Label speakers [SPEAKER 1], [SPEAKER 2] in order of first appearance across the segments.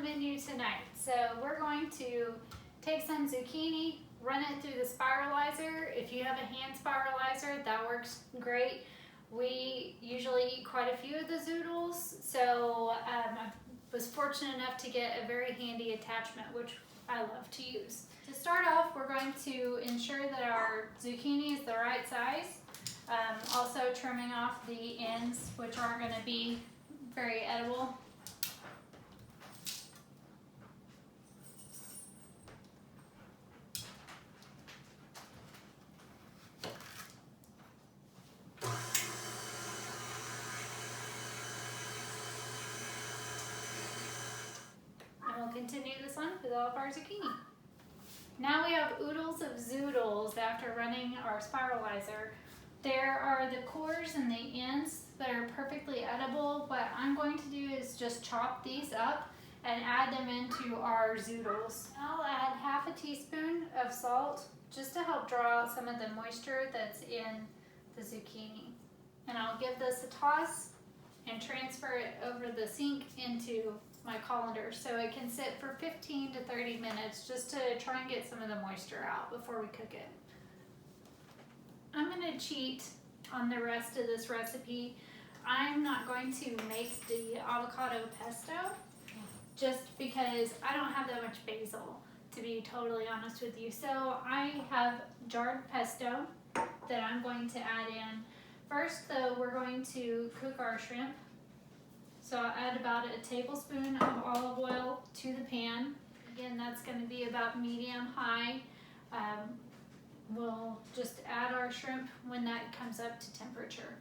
[SPEAKER 1] menu tonight. So we're going to take some zucchini, run it through the spiralizer. If you have a hand spiralizer, that works great. We usually eat quite a few of the Zoodles, so I was fortunate enough to get a very handy attachment, which I love to use. To start off, we're going to ensure that our zucchini is the right size. Also trimming off the ends, which aren't going to be very edible. We'll continue this on with all of our zucchini. Now we have oodles of Zoodles after running our spiralizer. There are the cores and the ends that are perfectly edible. What I'm going to do is just chop these up and add them into our Zoodles. I'll add half a teaspoon of salt just to help draw out some of the moisture that's in the zucchini. And I'll give this a toss and transfer it over the sink into my colander so it can sit for 15 to 30 minutes just to try and get some of the moisture out before we cook it. I'm going to cheat on the rest of this recipe. I'm not going to make the avocado pesto just because I don't have that much basil, to be totally honest with you. So I have jarred pesto that I'm going to add in. First though, we're going to cook our shrimp. So I'll add about a tablespoon of olive oil to the pan. Again, that's going to be about medium-high. We'll just add our shrimp when that comes up to temperature.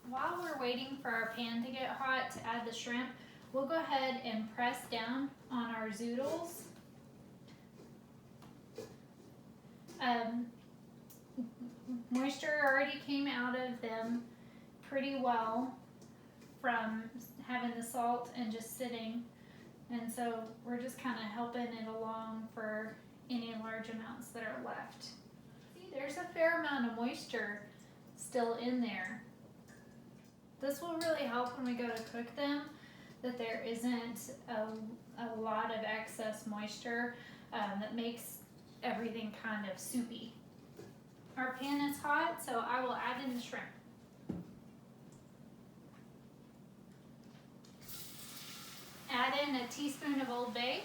[SPEAKER 1] While we're waiting for our pan to get hot to add the shrimp, we'll go ahead and press down on our Zoodles. Moisture already came out of them pretty well from having the salt and just sitting, and so we're just kind of helping it along for any large amounts that are left. See, there's a fair amount of moisture still in there. This will really help when we go to cook them, that there isn't a lot of excess moisture that makes everything kind of soupy. Our pan is hot, so I will add in the shrimp. Add in a teaspoon of Old Bay.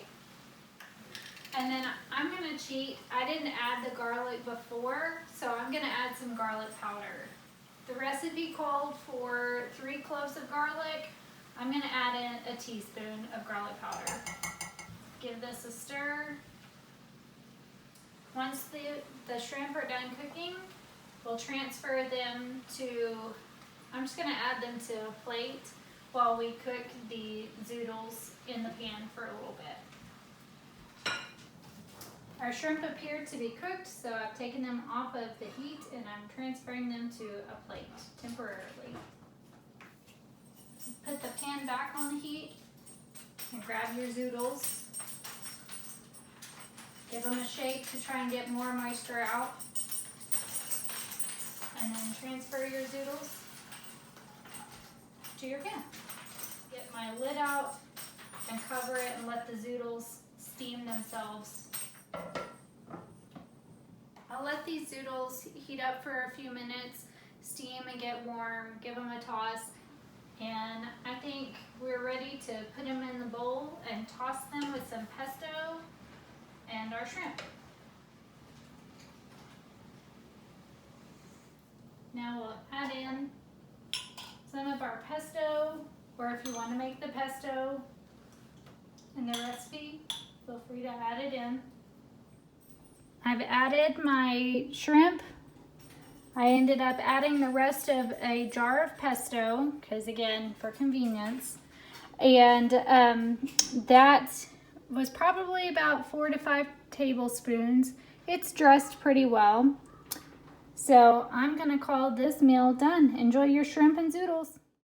[SPEAKER 1] And then I'm going to cheat. I didn't add the garlic before, so I'm going to add some garlic powder. The recipe called for 3 cloves of garlic. I'm going to add in a teaspoon of garlic powder. Give this a stir. Once the shrimp are done cooking, we'll transfer them to, I'm just going to add them to a plate while we cook the Zoodles in the pan for a little bit. Our shrimp appeared to be cooked, so I've taken them off of the heat and I'm transferring them to a plate temporarily. Put the pan back on the heat and grab your Zoodles. Give them a shake to try and get more moisture out. And then transfer your Zoodles to your pan. Get my lid out and cover it and let the Zoodles steam themselves. I'll let these Zoodles heat up for a few minutes, steam and get warm, give them a toss, and I think we're ready to put them in the bowl and toss them with some pesto and our shrimp. Now we'll add in some of our pesto, or if you want to make the pesto in the recipe, feel free to add it in. I've added my shrimp. I ended up adding the rest of a jar of pesto, because again, for convenience. And that was probably about 4 to 5 tablespoons. It's dressed pretty well. So I'm gonna call this meal done. Enjoy your shrimp and Zoodles.